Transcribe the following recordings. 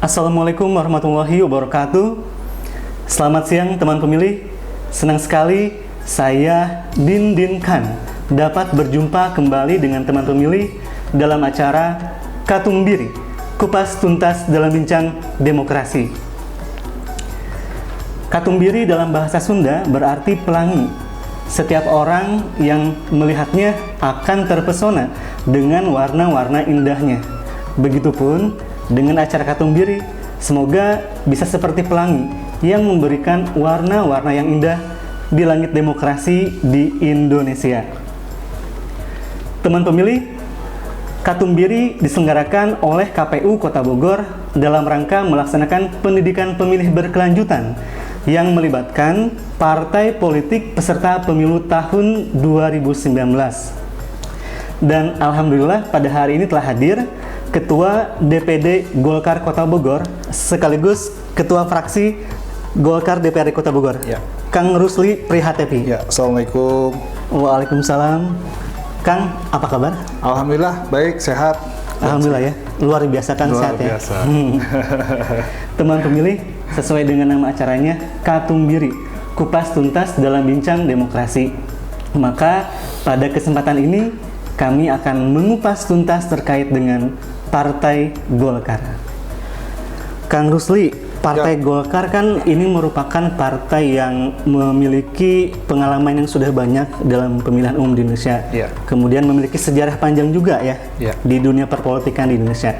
Assalamualaikum warahmatullahi wabarakatuh. Selamat siang teman pemilih. Senang sekali saya Din Khan dapat berjumpa kembali dengan teman pemilih dalam acara Katumbiri, kupas tuntas dalam bincang demokrasi. Katumbiri dalam bahasa Sunda berarti pelangi. Setiap orang yang melihatnya akan terpesona dengan warna-warna indahnya. Begitupun dengan acara Katumbiri, semoga bisa seperti pelangi yang memberikan warna-warna yang indah di langit demokrasi di Indonesia. Teman pemilih, Katumbiri diselenggarakan oleh KPU Kota Bogor dalam rangka melaksanakan pendidikan pemilih berkelanjutan yang melibatkan partai politik peserta pemilu tahun 2019. Dan alhamdulillah pada hari ini telah hadir Ketua DPD Golkar Kota Bogor sekaligus Ketua Fraksi Golkar DPRD Kota Bogor, ya. Kang Rusli Prihatepi. Ya, Assalamualaikum. Waalaikumsalam. Kang, apa kabar? Alhamdulillah, baik, sehat. Alhamdulillah ya, luar biasa kan sehat ya. Teman pemilih, sesuai dengan nama acaranya, Katumbiri, kupas tuntas dalam bincang demokrasi. Maka pada kesempatan ini kami akan mengupas tuntas terkait dengan Partai Golkar. Kang Rusli, Partai Golkar kan ini merupakan partai yang memiliki pengalaman yang sudah banyak dalam pemilihan umum di Indonesia. Ya. Kemudian memiliki sejarah panjang juga ya, di dunia perpolitikan di Indonesia.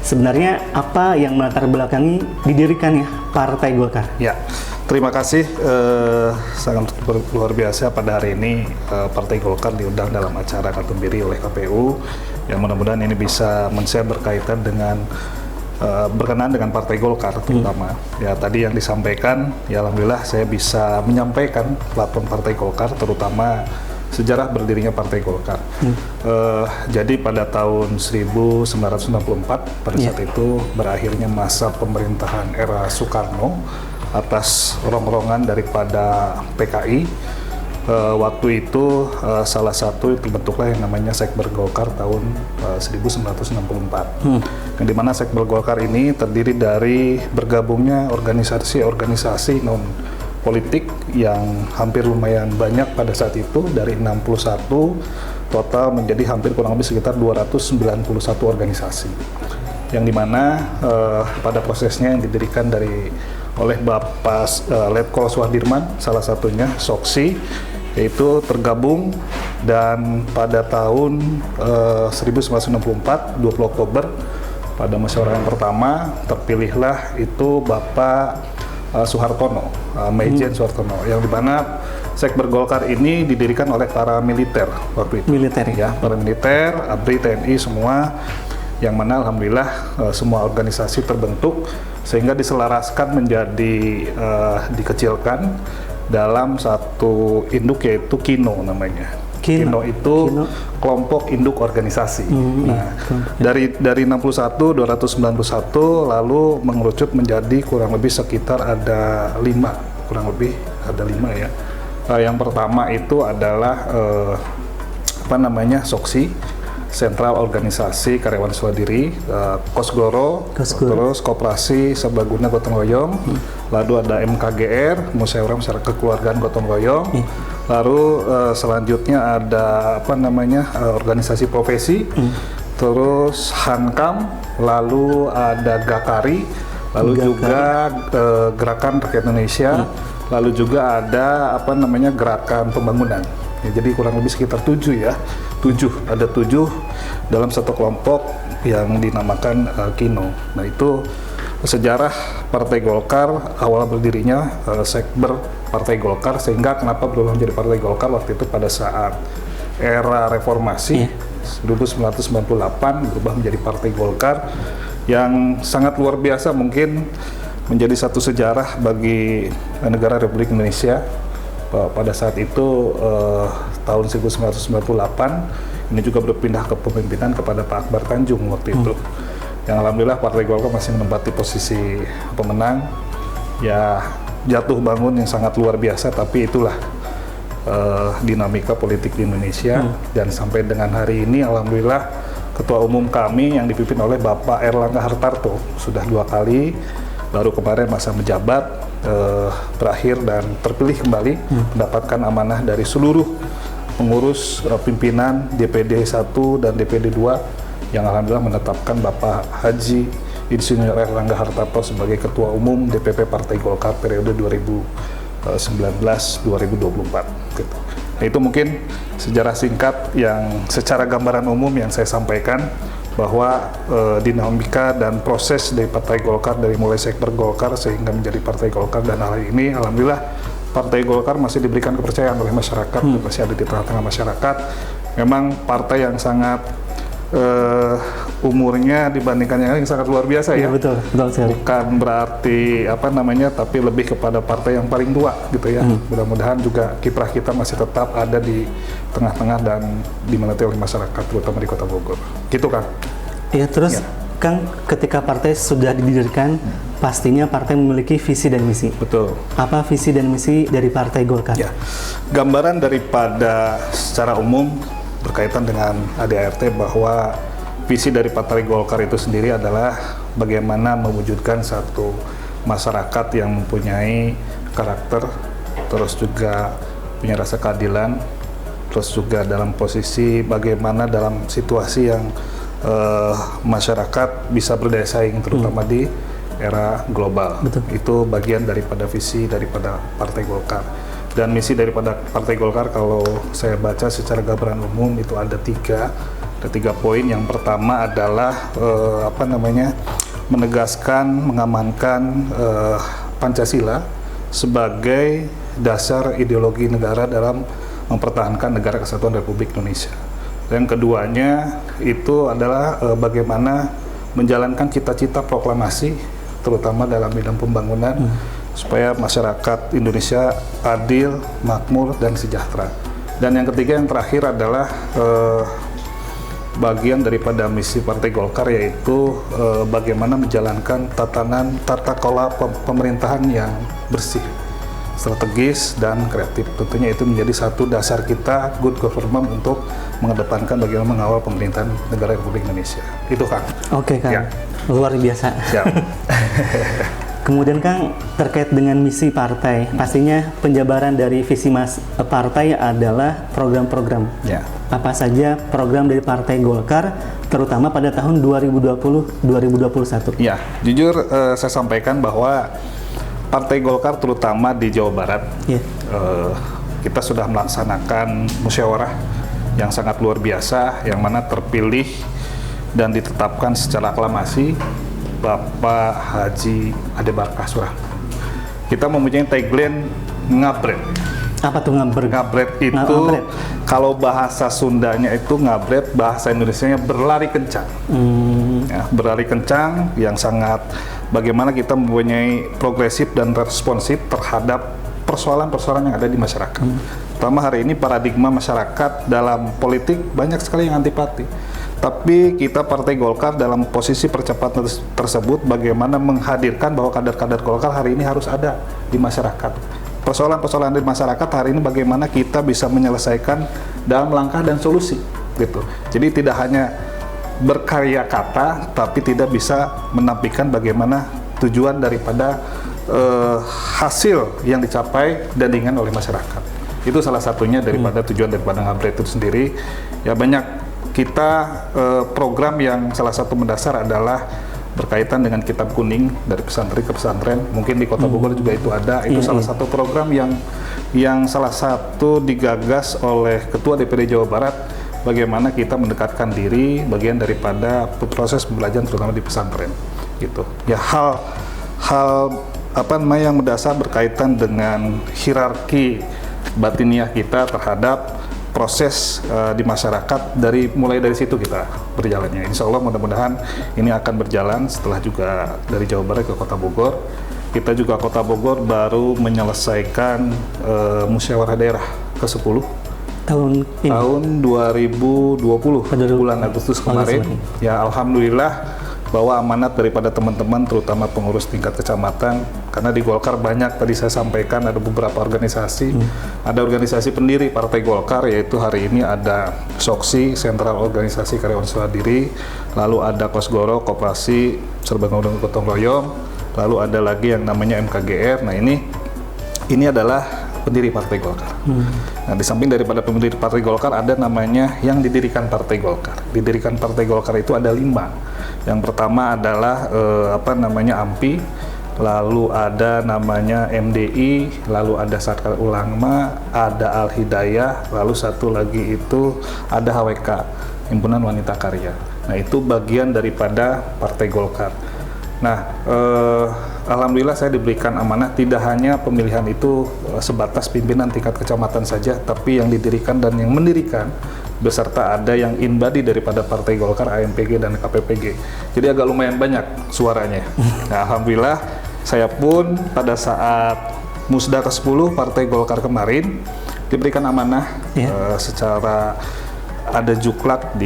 Sebenarnya apa yang melatar belakangi didirikannya Partai Golkar? Ya, terima kasih. Sangat luar biasa pada hari ini Partai Golkar diundang dalam acara Katumbiri oleh KPU. Yang mudah-mudahan ini bisa men-share berkaitan dengan berkenaan dengan Partai Golkar terutama. Ya, tadi yang disampaikan, ya alhamdulillah saya bisa menyampaikan platform Partai Golkar terutama sejarah berdirinya Partai Golkar. Jadi pada tahun 1994 pada saat itu berakhirnya masa pemerintahan era Soekarno atas rongrongan daripada PKI. Waktu itu salah satu terbentuklah yang namanya Sekber Golkar tahun 1964. Yang dimana Sekber Golkar ini terdiri dari bergabungnya organisasi-organisasi non politik yang hampir lumayan banyak pada saat itu, dari 61 total menjadi hampir kurang lebih sekitar 291 organisasi. Yang dimana pada prosesnya yang didirikan oleh Bapak Letkol Suhadirman, salah satunya Soksi, yaitu tergabung, dan pada tahun 1964, 20 Oktober, pada musyawarah yang pertama terpilihlah itu Bapak Soehartono, Maijen Soehartono, yang dimana Sekber Golkar ini didirikan oleh para militer waktu itu. Militer ya, para militer, ABRI, TNI semua, yang mana alhamdulillah semua organisasi terbentuk sehingga diselaraskan menjadi dikecilkan dalam satu induk, yaitu KINO namanya. KINO itu kelompok induk organisasi. Nah, dari 61 291 lalu mengerucut menjadi kurang lebih sekitar ada 5 ya. Yang pertama itu adalah Soksi, Sentral Organisasi Karyawan Swadiri, Kosgoro, terus Koperasi Serbaguna Gotong Royong, lalu ada MKGR, Musyawarah Masyarakat Kekeluargaan Gotong Royong, lalu selanjutnya ada organisasi profesi, terus Hankam, lalu ada Gakari, lalu juga Gerakan Rakyat Indonesia, lalu juga ada Gerakan Pembangunan. Ya, jadi kurang lebih sekitar 7 dalam satu kelompok yang dinamakan KINO. Nah, itu sejarah Partai Golkar awal berdirinya Sekber Partai Golkar, sehingga kenapa berubah menjadi Partai Golkar waktu itu pada saat era reformasi 1998 berubah menjadi Partai Golkar, yang sangat luar biasa, mungkin menjadi satu sejarah bagi negara Republik Indonesia. Pada saat itu tahun 1998 ini juga berpindah ke pemimpinan kepada Pak Akbar Tanjung waktu itu, yang alhamdulillah Partai Golkar masih menempati posisi pemenang. Ya, jatuh bangun yang sangat luar biasa, tapi itulah dinamika politik di Indonesia. Dan sampai dengan hari ini alhamdulillah ketua umum kami yang dipimpin oleh Bapak Erlangga Hartarto sudah 2 kali, baru kemarin masa menjabat berakhir dan terpilih kembali mendapatkan amanah dari seluruh pengurus pimpinan DPD 1 dan DPD 2 yang alhamdulillah menetapkan Bapak Haji Insinyur Erlangga Hartarto sebagai ketua umum DPP Partai Golkar periode 2019-2024 gitu. Nah, itu mungkin sejarah singkat yang secara gambaran umum yang saya sampaikan bahwa dinamika dan proses dari Partai Golkar dari mulai sekber Golkar sehingga menjadi Partai Golkar, dan hal ini alhamdulillah Partai Golkar masih diberikan kepercayaan oleh masyarakat, masih ada di tengah-tengah masyarakat. Memang partai yang sangat umurnya dibandingkan yang lain sangat luar biasa ya. Betul sekali. Bukan berarti tapi lebih kepada partai yang paling tua gitu ya. Mudah-mudahan juga kiprah kita masih tetap ada di tengah-tengah dan dimengerti oleh masyarakat, terutama di Kota Bogor. Gitu kan? Iya, terus Kang, ketika partai sudah didirikan, pastinya partai memiliki visi dan misi. Betul. Apa visi dan misi dari Partai Golkar? Ya, gambaran daripada secara umum berkaitan dengan ADART bahwa visi dari Partai Golkar itu sendiri adalah bagaimana mewujudkan satu masyarakat yang mempunyai karakter, terus juga punya rasa keadilan, terus juga dalam posisi bagaimana dalam situasi yang masyarakat bisa berdaya saing, terutama di era global. Betul. Itu bagian daripada visi daripada Partai Golkar. Dan misi daripada Partai Golkar kalau saya baca secara gambaran umum itu ada tiga poin. Yang pertama adalah menegaskan, mengamankan Pancasila sebagai dasar ideologi negara dalam mempertahankan negara kesatuan Republik Indonesia. Yang keduanya itu adalah bagaimana menjalankan cita-cita proklamasi, terutama dalam bidang pembangunan, supaya masyarakat Indonesia adil, makmur, dan sejahtera. Dan yang ketiga, yang terakhir adalah bagian daripada misi Partai Golkar, yaitu bagaimana menjalankan tata kelola pemerintahan yang bersih, strategis, dan kreatif. Tentunya itu menjadi satu dasar kita good government untuk mengedepankan bagaimana mengawal pemerintahan negara Republik Indonesia. Itu Kang. Oke Kang, luar biasa. Siap. Kemudian Kang, terkait dengan misi partai, pastinya penjabaran dari visi partai adalah program-program. Ya. Apa saja program dari Partai Golkar, terutama pada tahun 2020-2021? Ya, jujur saya sampaikan bahwa Partai Golkar terutama di Jawa Barat, kita sudah melaksanakan musyawarah yang sangat luar biasa, yang mana terpilih dan ditetapkan secara aklamasi Bapak Haji Ade Barkah Surah. Kita mempunyai tagline ngabret. Apa tuh ngabret? Ngabret itu kalau bahasa Sundanya itu ngabret, bahasa Indonesianya berlari kencang. Ya, berlari kencang yang sangat bagaimana kita mempunyai progresif dan responsif terhadap persoalan-persoalan yang ada di masyarakat. Pertama, hari ini paradigma masyarakat dalam politik banyak sekali yang antipati. Tapi kita Partai Golkar dalam posisi percepatan tersebut bagaimana menghadirkan bahwa kader-kader Golkar hari ini harus ada di masyarakat. Persoalan-persoalan di masyarakat hari ini bagaimana kita bisa menyelesaikan dalam langkah dan solusi gitu. Jadi tidak hanya berkarya kata, tapi tidak bisa menampilkan bagaimana tujuan daripada hasil yang dicapai dan diinginkan oleh masyarakat. Itu salah satunya daripada tujuan daripada ngabret itu sendiri. Ya, banyak kita program yang salah satu mendasar adalah berkaitan dengan kitab kuning dari pesantren ke pesantren. Mungkin di Kota Bogor juga itu ada. Itu salah satu program yang salah satu digagas oleh Ketua DPD Jawa Barat, bagaimana kita mendekatkan diri bagian daripada proses pembelajaran terutama di pesantren gitu. Ya, hal yang mendasar berkaitan dengan hierarki batiniah kita terhadap proses di masyarakat, mulai dari situ kita berjalannya. Insya Allah mudah-mudahan ini akan berjalan setelah juga dari Jawa Barat ke Kota Bogor. Kita juga Kota Bogor baru menyelesaikan musyawarah daerah ke-10 tahun 2020 bulan Agustus kemarin. Ya, alhamdulillah bahwa amanat daripada teman-teman terutama pengurus tingkat kecamatan, karena di Golkar banyak tadi saya sampaikan ada beberapa organisasi, ada organisasi pendiri Partai Golkar, yaitu hari ini ada SOKSI, Sentral Organisasi Karyawan Usaha Diri, lalu ada Kosgoro, Koperasi Serba Gotong Royong, lalu ada lagi yang namanya MKGR. Nah ini adalah pendiri Partai Golkar. Nah, di samping daripada pendiri Partai Golkar ada namanya yang didirikan Partai Golkar. Didirikan Partai Golkar itu ada 5. Yang pertama adalah AMPI, lalu ada namanya MDI, lalu ada Satkar Ulama, ada Al Hidayah, lalu satu lagi itu ada HWK, Himpunan Wanita Karya. Nah, itu bagian daripada Partai Golkar. Nah, alhamdulillah saya diberikan amanah tidak hanya pemilihan itu sebatas pimpinan tingkat kecamatan saja, tapi yang didirikan dan yang mendirikan beserta ada yang inbody daripada Partai Golkar, AMPG dan KPPG. Jadi agak lumayan banyak suaranya. Nah, alhamdulillah saya pun pada saat Musda ke-10 Partai Golkar kemarin diberikan amanah secara ada juklak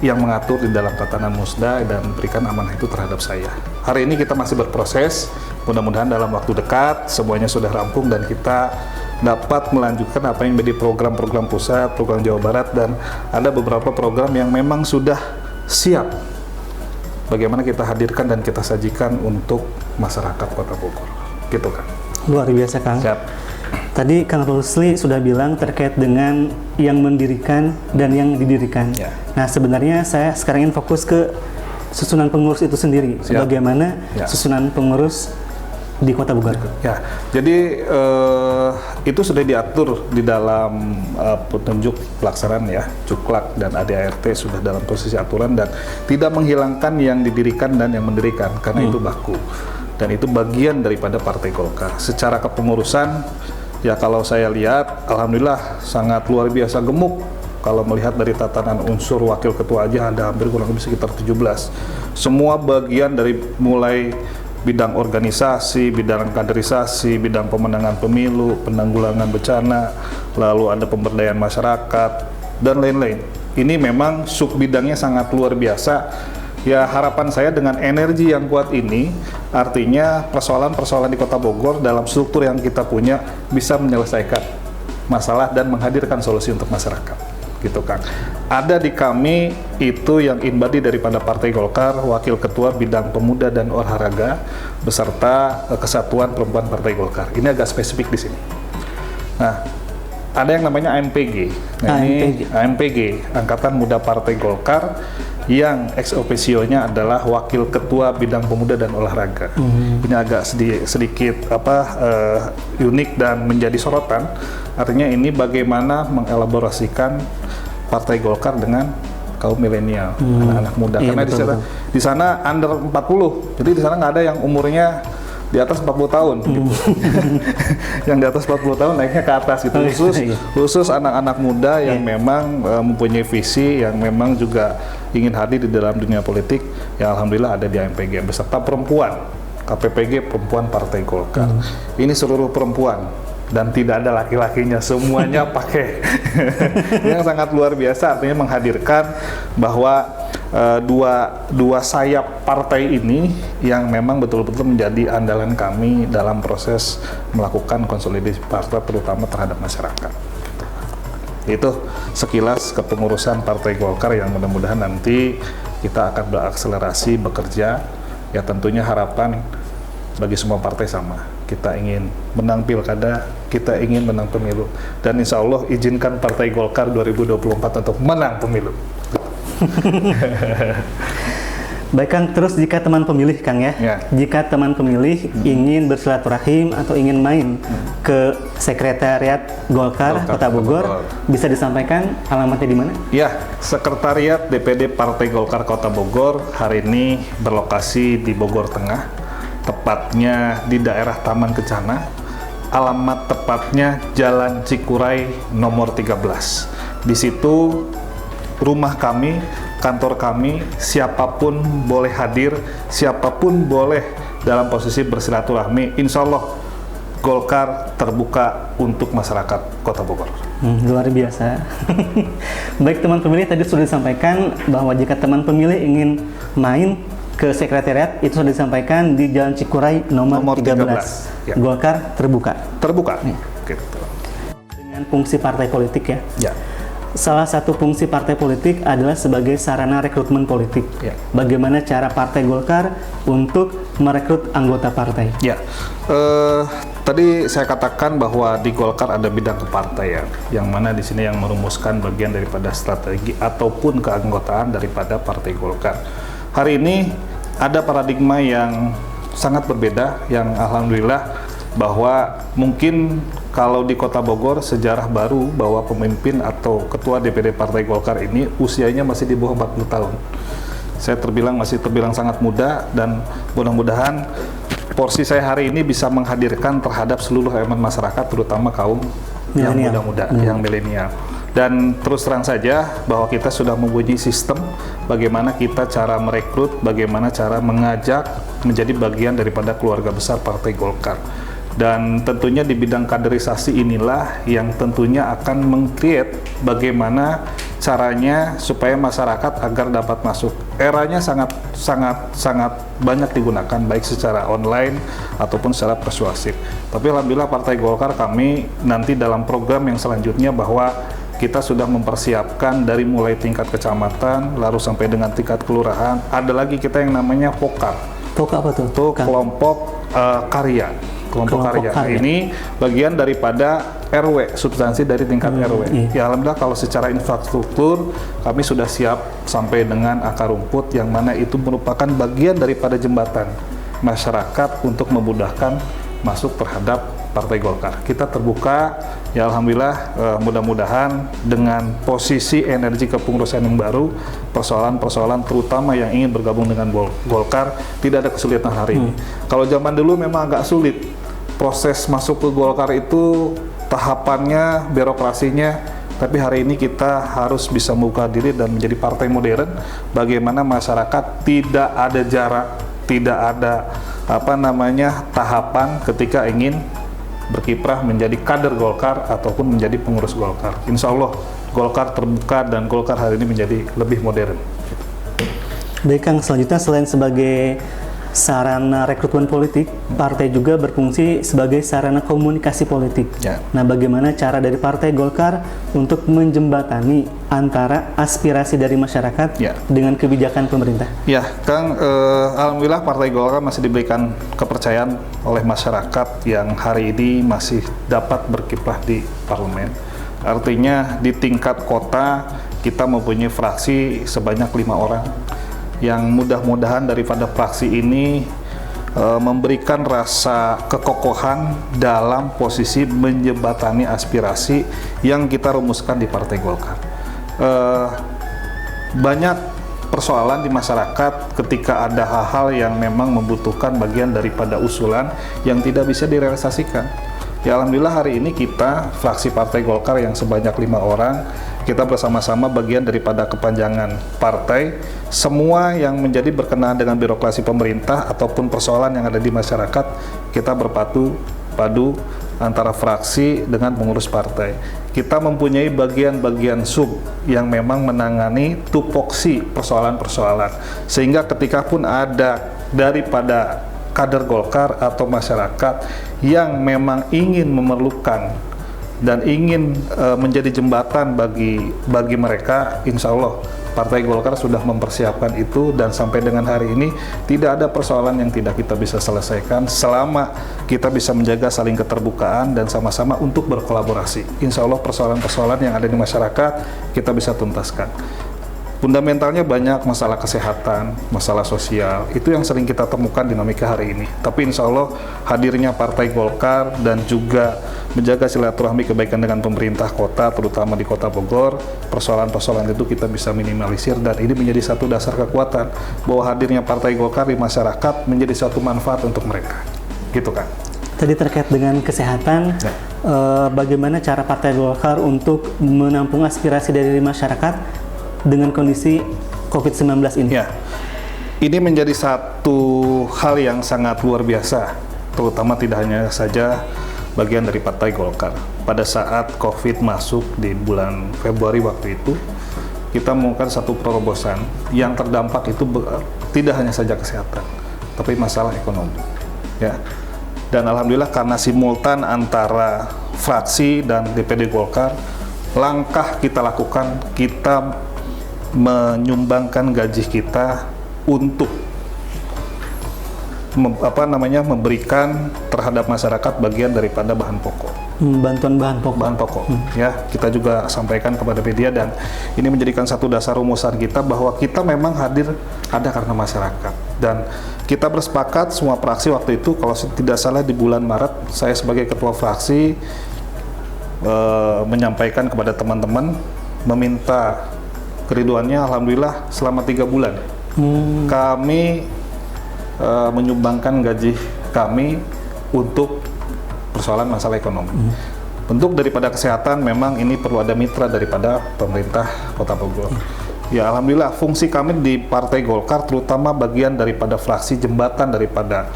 yang mengatur di dalam tatanan Musda dan berikan amanah itu terhadap saya. Hari ini kita masih berproses, mudah-mudahan dalam waktu dekat semuanya sudah rampung dan kita dapat melanjutkan apa yang menjadi program-program pusat, program Jawa Barat, dan ada beberapa program yang memang sudah siap bagaimana kita hadirkan dan kita sajikan untuk masyarakat Kota Bogor. Gitu kan. Luar biasa, Kang. Siap. Tadi Kang Rusli sudah bilang terkait dengan yang mendirikan dan yang didirikan. Ya. Nah, sebenarnya saya sekarang ingin fokus ke susunan pengurus itu sendiri. Siap. Bagaimana susunan pengurus di Kota Bogor? Ya, jadi itu sudah diatur di dalam petunjuk pelaksanaan ya, Cuklak dan ADART sudah dalam posisi aturan dan tidak menghilangkan yang didirikan dan yang mendirikan karena itu baku dan itu bagian daripada Partai Golkar. Secara kepengurusan ya kalau saya lihat, alhamdulillah sangat luar biasa gemuk. Kalau melihat dari tatanan unsur wakil ketua aja ada hampir kurang lebih sekitar 17. Semua bagian dari mulai bidang organisasi, bidang kaderisasi, bidang pemenangan pemilu, penanggulangan bencana, lalu ada pemberdayaan masyarakat, dan lain-lain. Ini memang sub bidangnya sangat luar biasa. Ya harapan saya dengan energi yang kuat ini, artinya persoalan-persoalan di Kota Bogor dalam struktur yang kita punya bisa menyelesaikan masalah dan menghadirkan solusi untuk masyarakat. Gitu kan. Ada di kami itu yang inbody daripada Partai Golkar, wakil ketua bidang pemuda dan olahraga beserta Kesatuan Perempuan Partai Golkar. Ini agak spesifik di sini. Nah, ada yang namanya AMPG. Nah, ini AMPG, Angkatan Muda Partai Golkar, yang ex officio-nya adalah wakil ketua bidang pemuda dan olahraga. Ini agak sedikit unik dan menjadi sorotan. Artinya ini bagaimana mengelaborasikan Partai Golkar dengan kaum milenial, anak-anak muda. Iya, karena di sana under 40. Jadi di sana nggak ada yang umurnya di atas 40 tahun gitu. Yang di atas 40 tahun naiknya ke atas gitu. Khusus anak-anak muda yang memang mempunyai visi, yang memang juga ingin hadir di dalam dunia politik. Ya alhamdulillah ada di AMPG beserta perempuan. KPPG Perempuan Partai Golkar. Ini seluruh perempuan dan tidak ada laki-lakinya, semuanya pakai. Yang sangat luar biasa, artinya menghadirkan bahwa dua sayap partai ini yang memang betul-betul menjadi andalan kami dalam proses melakukan konsolidasi partai terutama terhadap masyarakat. Itu sekilas kepengurusan Partai Golkar yang mudah-mudahan nanti kita akan berakselerasi bekerja. Ya tentunya harapan bagi semua partai sama. Kita ingin menang pilkada, kita ingin menang pemilu. Dan insya Allah izinkan Partai Golkar 2024 untuk menang pemilu. Baik Kang, terus jika teman pemilih Kang ya, jika teman pemilih ingin bersilaturahim atau ingin main ke Sekretariat Golkar Kota Bogor, bisa disampaikan alamatnya di mana? Ya, Sekretariat DPD Partai Golkar Kota Bogor hari ini berlokasi di Bogor Tengah, tepatnya di daerah Taman Kencana. Alamat tepatnya Jalan Cikuray nomor 13. Di situ rumah kami, kantor kami, siapapun boleh hadir, siapapun boleh dalam posisi bersilaturahmi. Insya Allah Golkar terbuka untuk masyarakat Kota Bogor. Luar biasa. Baik teman pemilih, tadi sudah disampaikan bahwa jika teman pemilih ingin main ke sekretariat itu sudah disampaikan di Jalan Cikuray nomor 13. Ya. Golkar terbuka. Terbuka. Ya. Gitu. Dengan fungsi partai politik ya. Ya. Salah satu fungsi partai politik adalah sebagai sarana rekrutmen politik. Ya. Bagaimana cara Partai Golkar untuk merekrut anggota partai? Ya, tadi saya katakan bahwa di Golkar ada bidang kepartaian, yang mana di sini yang merumuskan bagian daripada strategi ataupun keanggotaan daripada Partai Golkar. Hari ini ada paradigma yang sangat berbeda, yang alhamdulillah bahwa mungkin kalau di Kota Bogor sejarah baru bahwa pemimpin atau ketua DPD Partai Golkar ini usianya masih di bawah 40 tahun. Saya masih terbilang sangat muda, dan mudah-mudahan porsi saya hari ini bisa menghadirkan terhadap seluruh elemen masyarakat, terutama kaum yang muda-muda, yang milenial. Dan terus terang saja bahwa kita sudah mempunyai sistem bagaimana kita cara merekrut, bagaimana cara mengajak menjadi bagian daripada keluarga besar Partai Golkar. Dan tentunya di bidang kaderisasi inilah yang tentunya akan meng-create bagaimana caranya supaya masyarakat agar dapat masuk. Eranya sangat banyak digunakan baik secara online ataupun secara persuasif. Tapi alhamdulillah Partai Golkar kami nanti dalam program yang selanjutnya bahwa kita sudah mempersiapkan dari mulai tingkat kecamatan lalu sampai dengan tingkat kelurahan. Ada lagi kita yang namanya POKAR. POKAR apa tuh? Itu kelompok karya. Kelompok karya. Ini bagian daripada RW, substansi dari tingkat RW. Ya alhamdulillah kalau secara infrastruktur kami sudah siap sampai dengan akar rumput, yang mana itu merupakan bagian daripada jembatan masyarakat untuk memudahkan masuk terhadap Partai Golkar. Kita terbuka, ya alhamdulillah, mudah-mudahan dengan posisi energi kepengurusan yang baru, persoalan-persoalan terutama yang ingin bergabung dengan Golkar tidak ada kesulitan hari ini. Kalau zaman dulu memang agak sulit proses masuk ke Golkar itu, tahapannya, birokrasinya, tapi hari ini kita harus bisa membuka diri dan menjadi partai modern, bagaimana masyarakat tidak ada jarak, tidak ada tahapan ketika ingin berkiprah menjadi kader Golkar ataupun menjadi pengurus Golkar. Insya Allah Golkar terbuka dan Golkar hari ini menjadi lebih modern. Baik Kang, selanjutnya selain sebagai sarana rekrutmen politik, partai juga berfungsi sebagai sarana komunikasi politik. Ya. Nah, bagaimana cara dari Partai Golkar untuk menjembatani antara aspirasi dari masyarakat dengan kebijakan pemerintah? Ya, Kang, alhamdulillah Partai Golkar masih diberikan kepercayaan oleh masyarakat yang hari ini masih dapat berkiprah di parlemen. Artinya di tingkat kota kita mempunyai fraksi sebanyak 5 orang, yang mudah-mudahan daripada fraksi ini memberikan rasa kekokohan dalam posisi menjembatani aspirasi yang kita rumuskan di Partai Golkar. Banyak persoalan di masyarakat ketika ada hal-hal yang memang membutuhkan bagian daripada usulan yang tidak bisa direalisasikan. Ya alhamdulillah hari ini kita fraksi Partai Golkar yang sebanyak 5 orang, kita bersama-sama bagian daripada kepanjangan partai. Semua yang menjadi berkenaan dengan birokrasi pemerintah ataupun persoalan yang ada di masyarakat, kita berpadu antara fraksi dengan pengurus partai. Kita mempunyai bagian-bagian sub yang memang menangani tupoksi persoalan-persoalan, sehingga ketika pun ada daripada kader Golkar atau masyarakat yang memang ingin memerlukan dan ingin menjadi jembatan bagi mereka, insya Allah Partai Golkar sudah mempersiapkan itu, dan sampai dengan hari ini tidak ada persoalan yang tidak kita bisa selesaikan selama kita bisa menjaga saling keterbukaan dan sama-sama untuk berkolaborasi. Insya Allah persoalan-persoalan yang ada di masyarakat kita bisa tuntaskan. Fundamentalnya banyak masalah kesehatan, masalah sosial, itu yang sering kita temukan dinamika hari ini. Tapi insya Allah hadirnya Partai Golkar dan juga menjaga silaturahmi kebaikan dengan pemerintah kota, terutama di Kota Bogor, persoalan-persoalan itu kita bisa minimalisir, dan ini menjadi satu dasar kekuatan bahwa hadirnya Partai Golkar di masyarakat menjadi satu manfaat untuk mereka. Gitu kan. Tadi terkait dengan kesehatan, bagaimana cara Partai Golkar untuk menampung aspirasi dari masyarakat dengan kondisi COVID-19 ini? Ya, ini menjadi satu hal yang sangat luar biasa, terutama tidak hanya saja bagian dari Partai Golkar. Pada saat COVID masuk di bulan Februari waktu itu, kita mengumumkan satu terobosan yang terdampak itu tidak hanya saja kesehatan, tapi masalah ekonomi. Ya. Dan alhamdulillah karena simultan antara fraksi dan DPD Golkar, langkah kita lakukan, kita menyumbangkan gaji kita untuk memberikan terhadap masyarakat bagian daripada bahan pokok. Bantuan bahan pokok. Ya, kita juga sampaikan kepada media dan ini menjadikan satu dasar rumusan kita bahwa kita memang hadir ada karena masyarakat. Dan kita bersepakat semua fraksi waktu itu, kalau tidak salah di bulan Maret, saya sebagai ketua fraksi menyampaikan kepada teman-teman meminta keriduannya. Alhamdulillah selama 3 bulan kami menyumbangkan gaji kami untuk persoalan masalah ekonomi. Untuk daripada kesehatan memang ini perlu ada mitra daripada pemerintah Kota Bogor. Ya alhamdulillah fungsi kami di Partai Golkar terutama bagian daripada fraksi jembatan daripada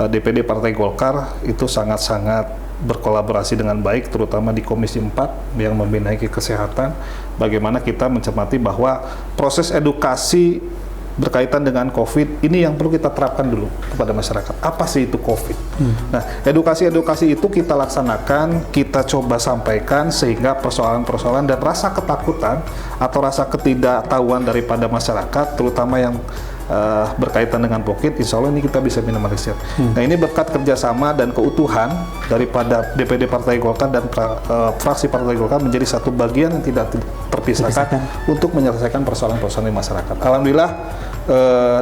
DPD Partai Golkar itu sangat-sangat berkolaborasi dengan baik, terutama di Komisi 4 yang membenahi kesehatan. Bagaimana kita mencermati bahwa proses edukasi berkaitan dengan COVID ini yang perlu kita terapkan dulu kepada masyarakat. Apa sih itu COVID? Nah, edukasi itu kita laksanakan, kita coba sampaikan sehingga persoalan-persoalan dan rasa ketakutan atau rasa ketidaktahuan daripada masyarakat, terutama yang berkaitan dengan COVID, insya Allah ini kita bisa minimalisir. Nah, ini berkat kerjasama dan keutuhan daripada DPD Partai Golkar dan fraksi Partai Golkar menjadi satu bagian yang tidak terpisahkan untuk menyelesaikan persoalan-persoalan di masyarakat. Alhamdulillah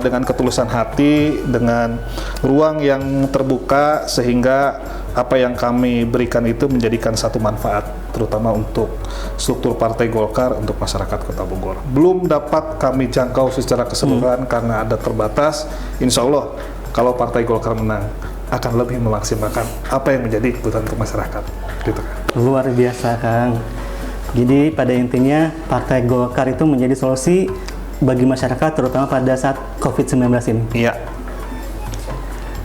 dengan ketulusan hati, dengan ruang yang terbuka sehingga apa yang kami berikan itu menjadikan satu manfaat, terutama untuk struktur Partai Golkar untuk masyarakat Kota Bogor. Belum dapat kami jangkau secara keseluruhan karena ada terbatas. Insya Allah kalau Partai Golkar menang akan lebih memaksimalkan apa yang menjadi kebutuhan untuk masyarakat. Gitu kan. Luar biasa, Kang. Jadi pada intinya Partai Golkar itu menjadi solusi bagi masyarakat terutama pada saat COVID-19 ini. Iya.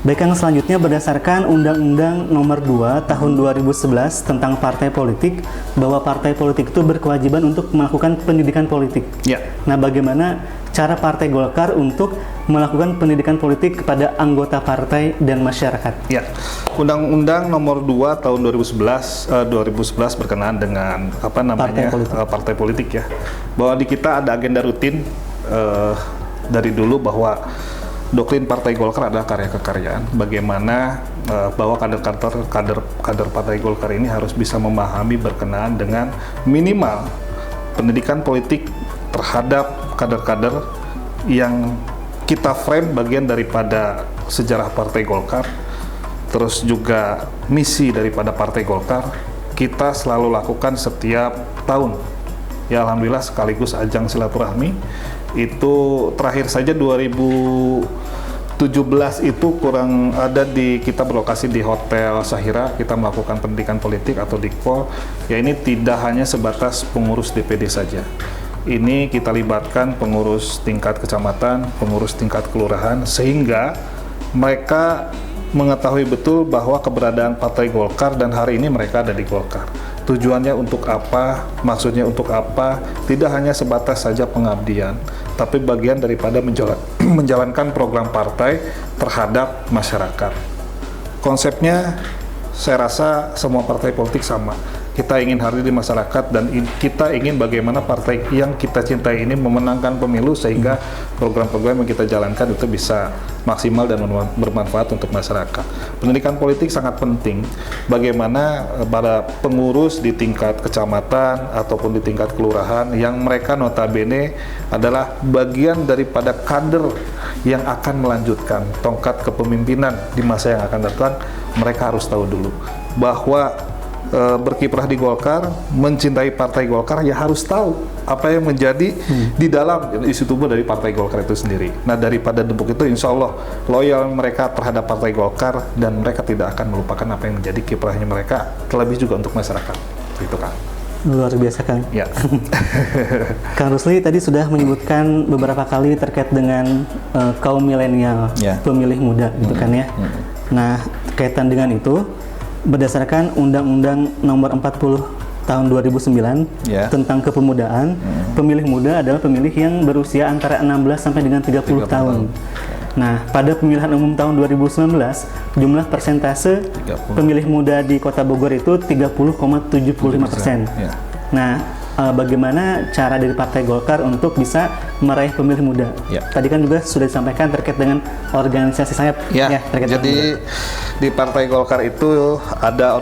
Baik, Kang, selanjutnya berdasarkan Undang-Undang Nomor 2 Tahun 2011 tentang partai politik, bahwa partai politik itu berkewajiban untuk melakukan pendidikan politik. Ya. Nah, bagaimana cara Partai Golkar untuk melakukan pendidikan politik kepada anggota partai dan masyarakat? Ya. Undang-Undang Nomor 2 Tahun 2011 berkenaan dengan partai politik ya. Bahwa di kita ada agenda rutin dari dulu bahwa doktrin Partai Golkar adalah karya kekaryaan. Bagaimana bahwa kader Partai Golkar ini harus bisa memahami berkenaan dengan minimal pendidikan politik terhadap kader-kader yang kita frame bagian daripada sejarah Partai Golkar, terus juga misi daripada Partai Golkar kita selalu lakukan setiap tahun. Ya alhamdulillah sekaligus ajang silaturahmi. Itu terakhir saja 2017 itu kurang ada kita berlokasi di Hotel Sahira, kita melakukan pendidikan politik atau Dikpol. Ya ini tidak hanya sebatas pengurus DPD saja. Ini kita libatkan pengurus tingkat kecamatan, pengurus tingkat kelurahan, sehingga mereka mengetahui betul bahwa keberadaan Partai Golkar dan hari ini mereka ada di Golkar. Tujuannya untuk apa, maksudnya untuk apa, tidak hanya sebatas saja pengabdian, tapi bagian daripada menjalankan program partai terhadap masyarakat. Konsepnya saya rasa semua partai politik sama. Kita ingin hadir di masyarakat dan kita ingin bagaimana partai yang kita cintai ini memenangkan pemilu sehingga program-program yang kita jalankan itu bisa maksimal dan bermanfaat untuk masyarakat. Pendidikan politik sangat penting. Bagaimana para pengurus di tingkat kecamatan ataupun di tingkat kelurahan yang mereka notabene adalah bagian daripada kader yang akan melanjutkan tongkat kepemimpinan di masa yang akan datang, mereka harus tahu dulu bahwa berkiprah di Golkar, mencintai Partai Golkar, ya harus tahu apa yang menjadi di dalam isi tubuh dari Partai Golkar itu sendiri. Nah daripada dempuk itu insya Allah loyal mereka terhadap Partai Golkar dan mereka tidak akan melupakan apa yang menjadi kiprahnya mereka, terlebih juga untuk masyarakat. Itu kan. Luar biasa, Kang. Ya. Kang Rusli tadi sudah menyebutkan beberapa kali terkait dengan kaum milenial, pemilih muda, gitu kan ya. Nah, kaitan dengan itu, berdasarkan Undang-Undang Nomor 40 tahun 2009 tentang kepemudaan, pemilih muda adalah pemilih yang berusia antara 16 sampai dengan 30 tahun. Nah, pada pemilihan umum tahun 2019, jumlah persentase pemilih muda di Kota Bogor itu 30,75%. Nah, bagaimana cara dari Partai Golkar untuk bisa meraih pemilih muda? Tadi kan juga sudah disampaikan terkait dengan organisasi sayap. Jadi di Partai Golkar itu ada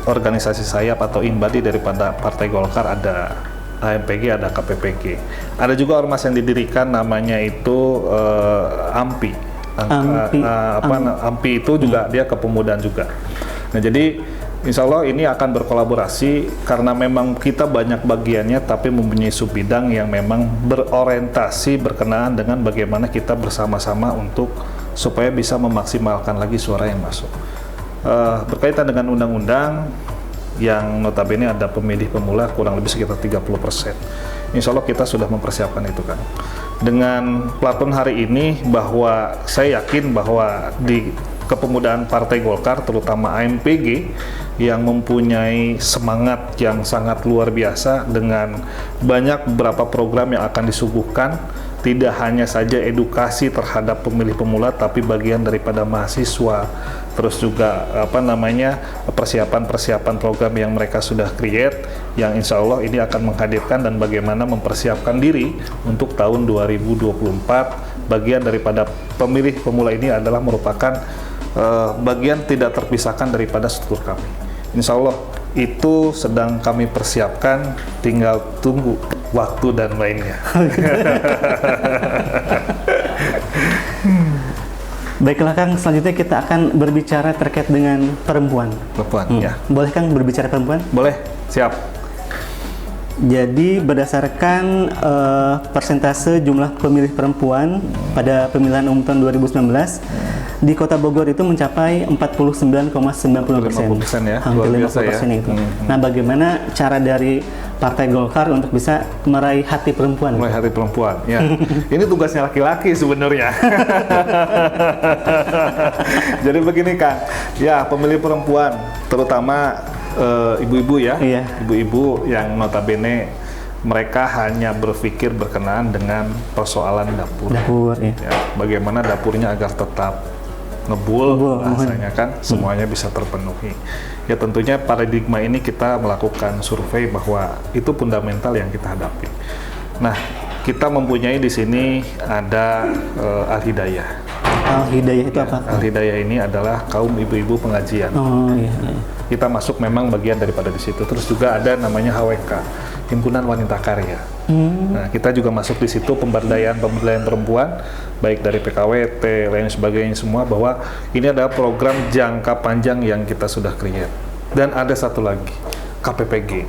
organisasi sayap atau inbody daripada Partai Golkar, ada AMPG, ada KPPG. Ada juga ormas yang didirikan namanya itu AMPI. AMPI itu juga dia kepemudaan juga. Nah, jadi insya Allah ini akan berkolaborasi karena memang kita banyak bagiannya tapi mempunyai sub bidang yang memang berorientasi berkenaan dengan bagaimana kita bersama-sama untuk supaya bisa memaksimalkan lagi suara yang masuk. Berkaitan dengan undang-undang yang notabene ada pemilih pemula kurang lebih sekitar 30%. Insya Allah kita sudah mempersiapkan itu kan. Dengan platform hari ini bahwa saya yakin bahwa di kepemudaan Partai Golkar terutama AMPG yang mempunyai semangat yang sangat luar biasa dengan banyak beberapa program yang akan disuguhkan, tidak hanya saja edukasi terhadap pemilih pemula tapi bagian daripada mahasiswa, terus juga persiapan program yang mereka sudah create yang insya Allah ini akan menghadirkan dan bagaimana mempersiapkan diri untuk tahun 2024. Bagian daripada pemilih pemula ini adalah merupakan bagian tidak terpisahkan daripada struktur kami. Insya Allah itu sedang kami persiapkan, tinggal tunggu waktu dan lainnya. Baiklah Kang, selanjutnya kita akan berbicara terkait dengan perempuan. Ya. Boleh Kang berbicara perempuan? Boleh, siap. Jadi berdasarkan persentase jumlah pemilih perempuan pada pemilihan umum tahun 2019 di Kota Bogor itu mencapai 49,90%. Ya, hampir 50% itu. Nah, bagaimana cara dari Partai Golkar untuk bisa meraih hati perempuan? Meraih hati perempuan, ya. Ini tugasnya laki-laki sebenarnya. Jadi begini Kang, ya pemilih perempuan, terutama ibu-ibu ya, ibu-ibu yang notabene mereka hanya berpikir berkenaan dengan persoalan dapur ya. Bagaimana dapurnya agar tetap ngebul bahasanya kan, semuanya bisa terpenuhi. Ya tentunya paradigma ini kita melakukan survei bahwa itu fundamental yang kita hadapi. Nah, kita mempunyai di sini ada Al-Hidayah. Al-Hidayah itu apa? Al-Hidayah ini adalah kaum ibu-ibu pengajian. Kita masuk memang bagian daripada di situ. Terus juga ada namanya HWK, Himpunan Wanita Karya. Nah, kita juga masuk di situ pemberdayaan perempuan, baik dari PKWT, lain sebagainya semua, bahwa ini adalah program jangka panjang yang kita sudah create. Dan ada satu lagi, KPPG.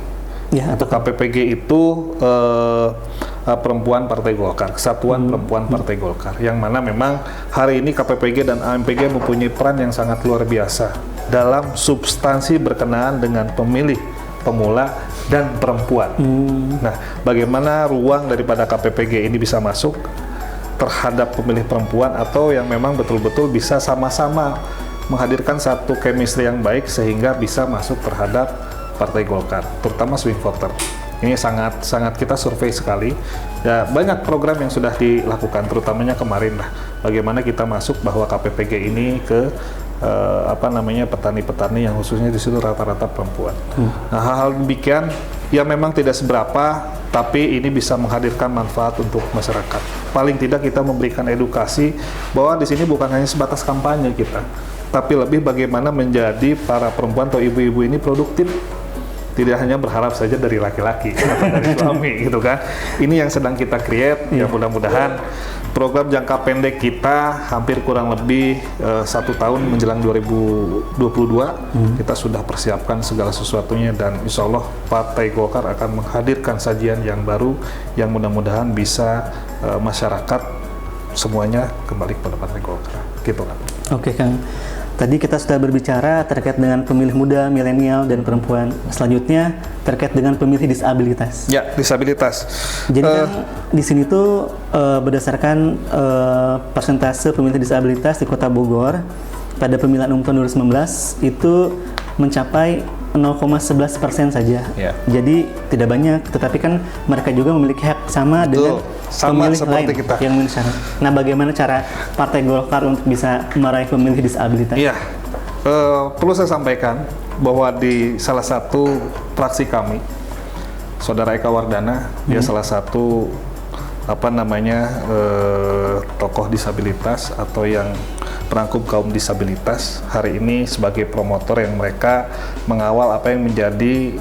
Atau KPPG itu perempuan Partai Golkar, Kesatuan Perempuan Partai Golkar, yang mana memang hari ini KPPG dan AMPG mempunyai peran yang sangat luar biasa dalam substansi berkenaan dengan pemilih pemula dan perempuan. Nah, bagaimana ruang daripada KPPG ini bisa masuk terhadap pemilih perempuan atau yang memang betul-betul bisa sama-sama menghadirkan satu chemistry yang baik sehingga bisa masuk terhadap Partai Golkar, terutama swing voter. Ini sangat kita survei sekali. Ya, banyak program yang sudah dilakukan, terutamanya kemarin lah. Bagaimana kita masuk bahwa KPPG ini ke petani-petani yang khususnya di situ rata-rata perempuan. Nah, hal-hal demikian ya memang tidak seberapa, tapi ini bisa menghadirkan manfaat untuk masyarakat. Paling tidak kita memberikan edukasi bahwa di sini bukan hanya sebatas kampanye kita, tapi lebih bagaimana menjadi para perempuan atau ibu-ibu ini produktif. Tidak hanya berharap saja dari laki-laki atau dari suami gitu kan. Ini yang sedang kita create, ya mudah-mudahan program jangka pendek kita hampir kurang lebih 1 tahun menjelang 2022 kita sudah persiapkan segala sesuatunya, dan insya Allah Partai Golkar akan menghadirkan sajian yang baru yang mudah-mudahan bisa masyarakat semuanya kembali kepada Partai Golkar gitu kan. Oke Kang, tadi kita sudah berbicara terkait dengan pemilih muda, milenial, dan perempuan. Selanjutnya terkait dengan pemilih disabilitas. Ya, disabilitas. Jadi kan di sini tuh berdasarkan persentase pemilih disabilitas di Kota Bogor pada pemilihan umum tahun 2019 itu mencapai 0,11% saja. Ya. Jadi tidak banyak, tetapi kan mereka juga memiliki hak sama dengan sama pemilih seperti lain kita. yang memenuhi syarat. Nah, bagaimana cara Partai Golkar untuk bisa meraih pemilih disabilitas? Iya, perlu saya sampaikan bahwa di salah satu fraksi kami, Saudara Eka Wardana, dia salah satu tokoh disabilitas atau yang perangkup kaum disabilitas hari ini sebagai promotor yang mereka mengawal apa yang menjadi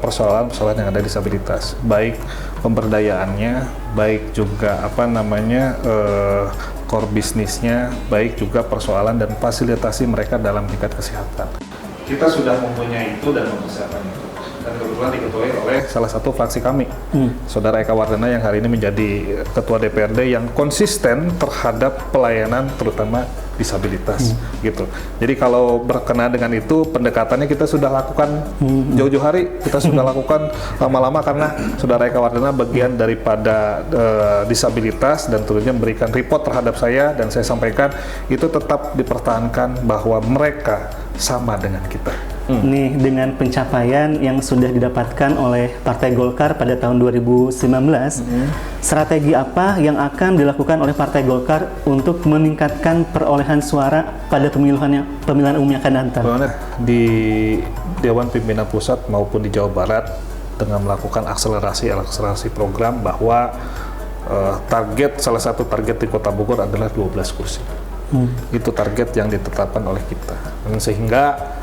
persoalan-persoalan yang ada disabilitas, baik pemberdayaannya, baik juga core bisnisnya, baik juga persoalan dan fasilitasi mereka dalam tingkat kesehatan. Kita sudah mempunyai itu dan mempersiapkan itu. Dan kebetulan diketuai oleh salah satu fraksi kami, Saudara Eka Wardana yang hari ini menjadi Ketua DPRD yang konsisten terhadap pelayanan terutama disabilitas, gitu. Jadi kalau berkenaan dengan itu, pendekatannya kita sudah lakukan jauh-jauh hari, kita sudah lakukan lama-lama karena Saudara Eka Wardana bagian daripada disabilitas dan tentunya memberikan report terhadap saya dan saya sampaikan itu tetap dipertahankan bahwa mereka sama dengan kita. Nih, dengan pencapaian yang sudah didapatkan oleh Partai Golkar pada tahun 2019, strategi apa yang akan dilakukan oleh Partai Golkar untuk meningkatkan perolehan suara pada pemilihan umum yang akan datang? Di Dewan Pimpinan Pusat maupun di Jawa Barat dengan melakukan akselerasi program bahwa salah satu target di Kota Bogor adalah 12 kursi. Itu target yang ditetapkan oleh kita. Dan sehingga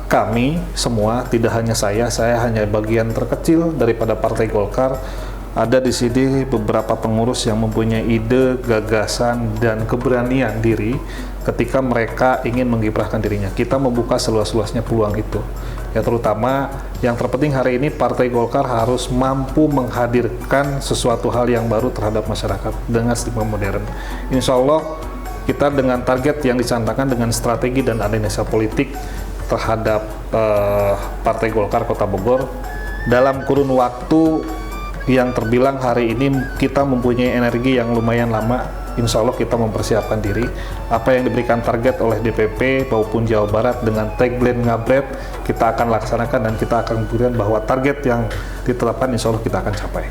kami semua, tidak hanya saya hanya bagian terkecil daripada Partai Golkar. Ada di sini beberapa pengurus yang mempunyai ide, gagasan, dan keberanian diri ketika mereka ingin mengkiprahkan dirinya. Kita membuka seluas-luasnya peluang itu. Ya, terutama yang terpenting hari ini Partai Golkar harus mampu menghadirkan sesuatu hal yang baru terhadap masyarakat dengan sistem modern. Insya Allah kita dengan target yang dicanangkan dengan strategi dan analisa politik terhadap Partai Golkar Kota Bogor dalam kurun waktu yang terbilang hari ini kita mempunyai energi yang lumayan lama. Insya Allah kita mempersiapkan diri apa yang diberikan target oleh DPP maupun Jawa Barat dengan tagline ngabret kita akan laksanakan dan kita akan buktikan bahwa target yang ditetapkan insya Allah kita akan capai.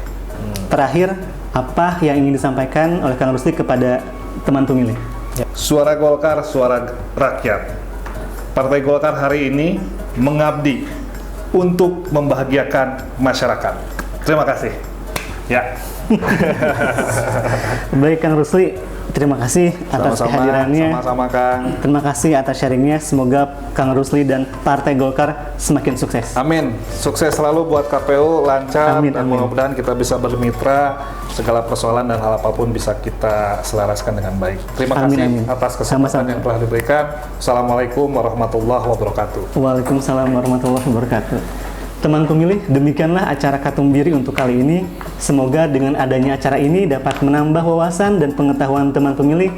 Terakhir, apa yang ingin disampaikan oleh Kang Rusli kepada teman pemilih? Suara Golkar, suara rakyat. Partai Golkar hari ini mengabdi untuk membahagiakan masyarakat. Terima kasih. Ya. Baik, Kang Rusli, terima kasih atas kehadirannya. Sama-sama, Kang. Terima kasih atas sharingnya. Semoga Kang Rusli dan Partai Golkar semakin sukses. Amin. Sukses selalu buat KPU, lancar, amin, dan mudah-mudahan kita bisa bermitra, segala persoalan dan hal apapun bisa kita selaraskan dengan baik. Terima kasih atas kesempatan yang telah diberikan. Assalamualaikum warahmatullahi wabarakatuh. Waalaikumsalam warahmatullahi wabarakatuh. Teman pemilih, demikianlah acara Katumbiri untuk kali ini. Semoga dengan adanya acara ini dapat menambah wawasan dan pengetahuan teman pemilih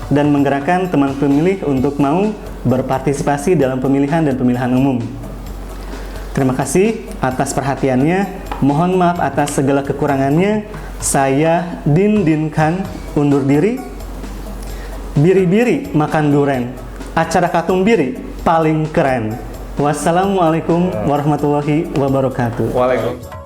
dan menggerakkan teman pemilih untuk mau berpartisipasi dalam pemilihan dan pemilihan umum. Terima kasih atas perhatiannya. Mohon maaf atas segala kekurangannya. Saya Din Khan undur diri. Biri-biri makan duren. Acara Katumbiri paling keren. Wassalamualaikum warahmatullahi wabarakatuh. Waalaikumsalam.